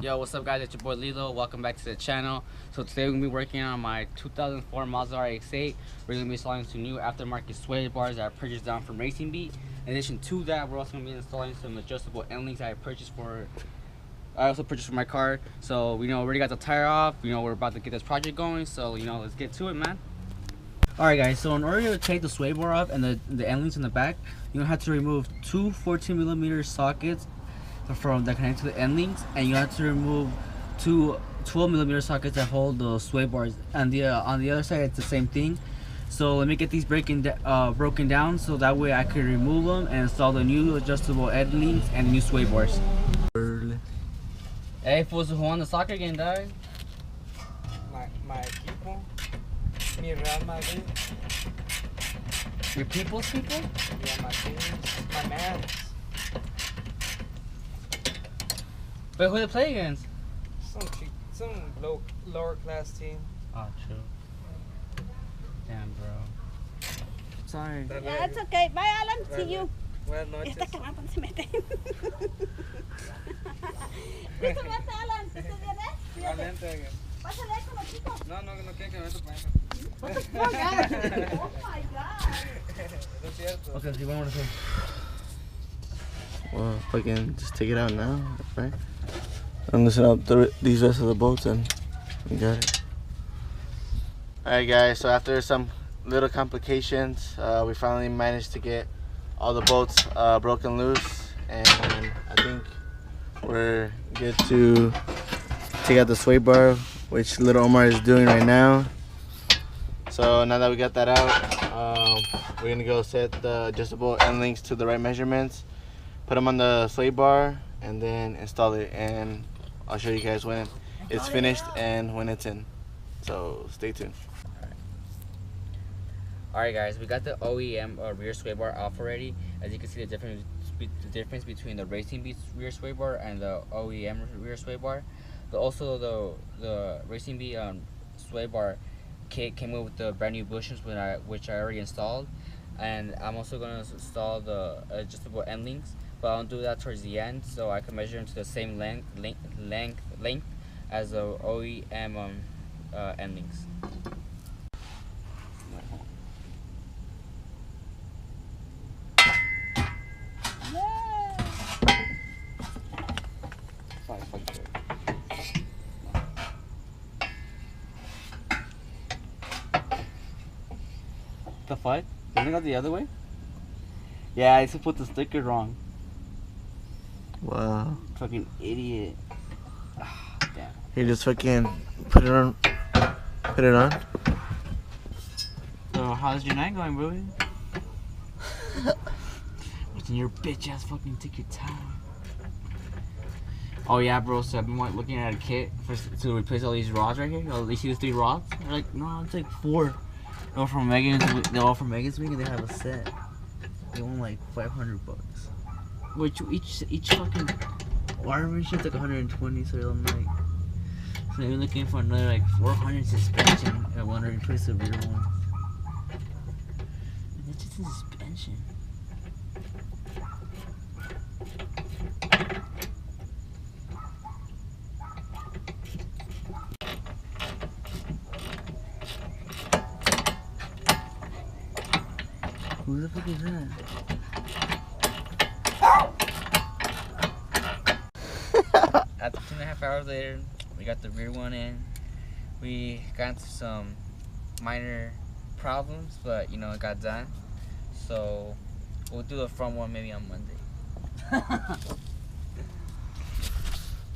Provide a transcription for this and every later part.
Yo, what's up guys, it's your boy Lilo. Welcome back to the channel. So today we're going to be working on my 2004 Mazda RX8. We're going to be installing some new aftermarket sway bars that I purchased down from Racing Beat. In addition to that, we're also going to be installing some adjustable end links that I also purchased for my car. So we already got the tire off. We're about to get this project going. So let's get to it, man. Alright guys, so in order to take the sway bar off and the end links in the back, you're going to have to remove two 14mm sockets from that connect to the end links, and you have to remove two 12mm sockets that hold the sway bars. And on the other side, it's the same thing. So let me get these broken down, so that way I can remove them and install the new adjustable end links and new sway bars. Hey, fools, who won the soccer game, dog? My equipo, mi Real Madrid. Your people's people? Yeah, my team, my man. But who they play against? Some lower class team. Oh, true. Damn, bro. Sorry. Yeah, it's okay. Bye, Alan. See you. Buenas noches. Esta cámara se mete. ¿Listo, vete, Alan? ¿Estás bien, Igualmente. Pásale con los chicos. No quiero que me meto para eso. What the fuck, Alan? Oh my God. Es cierto. Okay, so you want to say? Well, fucking just take it out now, right? And listen out these rest of the bolts and we got it. Alright guys, so after some little complications, we finally managed to get all the bolts broken loose, and I think we're good to take out the sway bar, which little Omar is doing right now. So now that we got that out, we're gonna go set the adjustable end links to the right measurements, put them on the sway bar, and then install it, and I'll show you guys when it's finished and when it's in. So stay tuned. Alright guys, we got the OEM rear sway bar off already. As you can see, the difference between the Racing Beats rear sway bar and the OEM rear sway bar. Also the Racing Beat sway bar kit came with the brand new bushings which I already installed, and I'm also going to install the adjustable end links, but I'll do that towards the end so I can measure them to the same length as the OEM end links. The fuck? Didn't it go the other way? Yeah, I used to put the sticker wrong. Wow. Fucking idiot. Damn. You just fucking put it on. Put it on. So how's your night going, bro? What's in your bitch ass fucking take your time. Oh yeah, bro. So I've been looking at a kit to replace all these rods right here. You see these 3 rods? They're like, no, it's like 4. They're all from Megan's Wing, and they have a set. They want like $500. Which each fucking wiring shit's like 120, so I'm like, so they're looking for another like 400 suspension. I want to replace the rear one. And it's just a suspension. Who the fuck is that? After 2.5 hours later, we got the rear one in. We got into some minor problems, but it got done. So we'll do the front one maybe on Monday.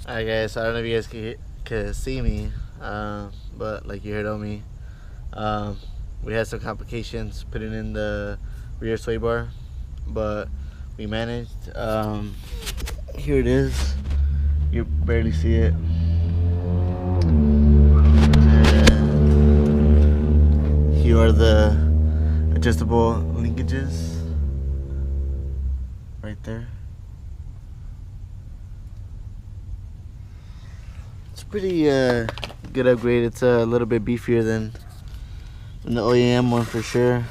Alright guys, so I don't know if you guys can see me, but like you heard on me, we had some complications putting in the rear sway bar, but we managed. Here it is. You barely see it. And here are the adjustable linkages right there. It's a pretty good upgrade. It's a little bit beefier than the OEM one for sure.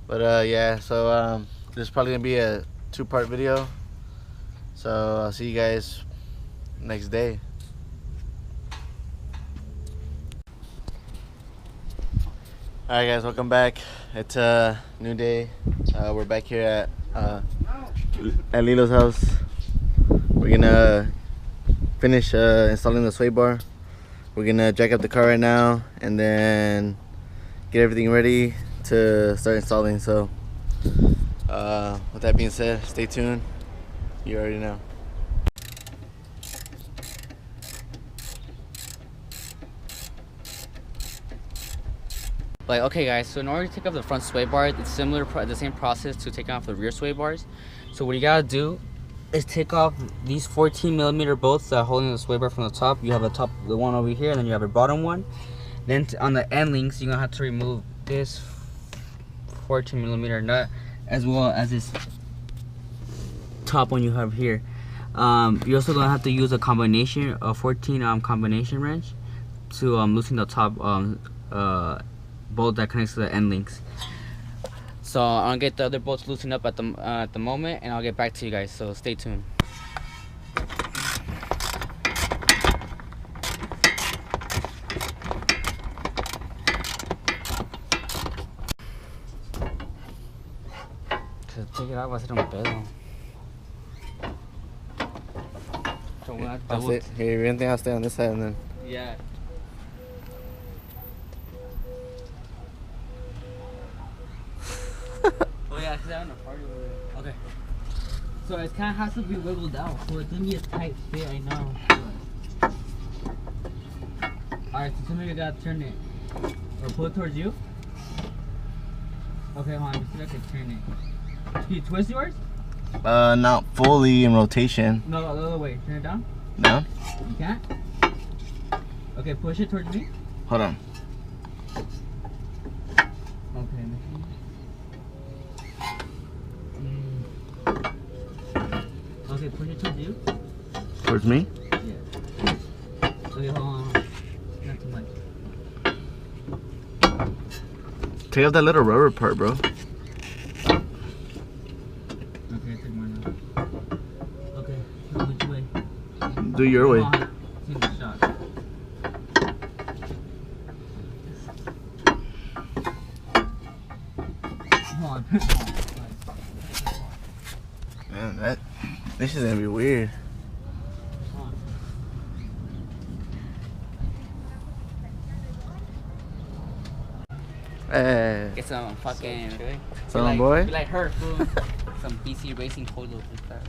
But yeah, so this is probably gonna be a 2-part video. So I'll see you guys next day. Alright guys, welcome back. It's a new day. We're back here at Lilo's house. We're gonna finish installing the sway bar. We're gonna jack up the car right now and then get everything ready to start installing. So with that being said, stay tuned. You already know. Like, okay guys, so in order to take off the front sway bar, it's similar, the same process to taking off the rear sway bars. So what you gotta do is take off these 14mm bolts that are holding the sway bar from the top. You have the one over here, and then you have a bottom one. Then on the end links, you're gonna have to remove this 14mm nut, as well as this top one you have here. You're also gonna have to use a 14 combination wrench to loosen the top bolt that connects to the end links. So I'll get the other bolts loosened up at the moment, and I'll get back to you guys. So stay tuned. Take it out, va a ser un pedo. So we'll have to I'll stay, here, anything, I'll stay on this side and then. Yeah. Oh yeah, because I'm in a party over there. Okay. So it kind of has to be wiggled out. So it's gonna be a tight fit, I know. Alright, so somebody gotta turn it. Or pull it towards you. Okay, hold on. Let me see if I can turn it. Can you twist yours? Not fully in rotation. No, the other way. Turn it down. No? You can't? Okay, push it towards me. Hold on. Okay. Okay, push it towards you. Towards me? Yeah. Okay, hold on. Not too much. Take off that little rubber part, bro. Okay, take more now. Okay, now which way? Do your way. Take the shot. Hold on. Man, this is gonna be weird. Hey, Get some fucking. some boy. Be like her, fool. Some BC racing colos and stuff.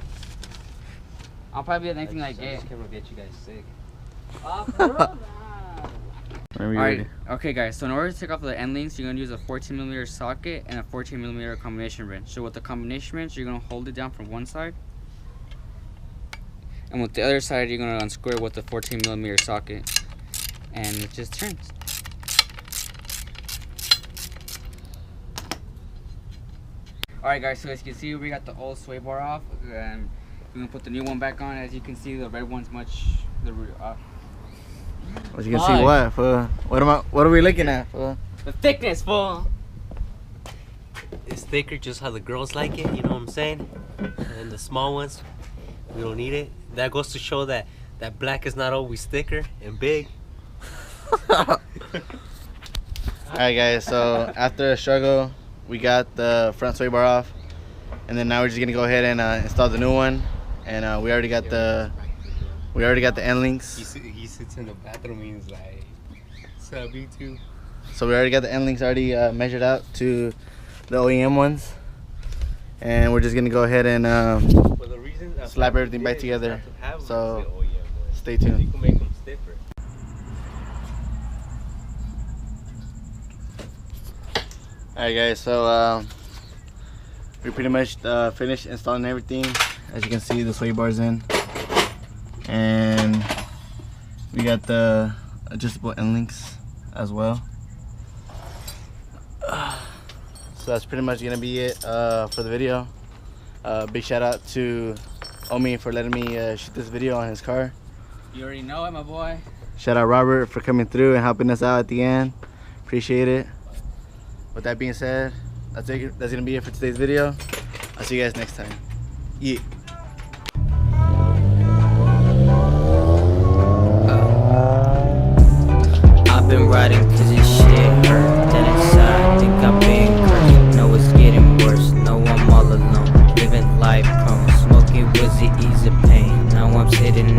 I'll probably be the next thing I get. This camera will get you guys sick. Whenever you're Alright, ready. okay guys, so in order to take off the end links, you're going to use a 14mm socket and a 14mm combination wrench. So with the combination wrench, you're going to hold it down from one side. And with the other side, you're going to unscrew it with the 14mm socket. And it just turns. Alright guys, so as you can see, we got the old sway bar off. And we're going to put the new one back on. As you can see, the red one's much... As you can see, what? What are we looking at? The thickness, fool! It's thicker, just how the girls like it, you know what I'm saying? And the small ones, we don't need it. That goes to show that black is not always thicker and big. Alright guys, so after a struggle, we got the front sway bar off, and then now we're just gonna go ahead and install the new one. And we already got the end links. He sits in the bathroom and he's like, "What's up, YouTube?" So we already got the end links already measured out to the OEM ones, and we're just gonna go ahead and For the reason slap everything back together. So stay You tuned. can make them stiffer. Alright guys, so we pretty much finished installing everything. As you can see, the sway bar's in, and we got the adjustable end links as well. So that's pretty much gonna be it for the video. Big shout out to Omi for letting me shoot this video on his car. You already know it, my boy. Shout out Robert for coming through and helping us out at the end. Appreciate it. With that being said, that's gonna be it for today's video. I'll see you guys next time. Yeah. Cause this shit hurt, that inside, think I'm being cursed. No, it's getting worse, no, I'm all alone, living life prone. Smoking was the ease of pain, now I'm sitting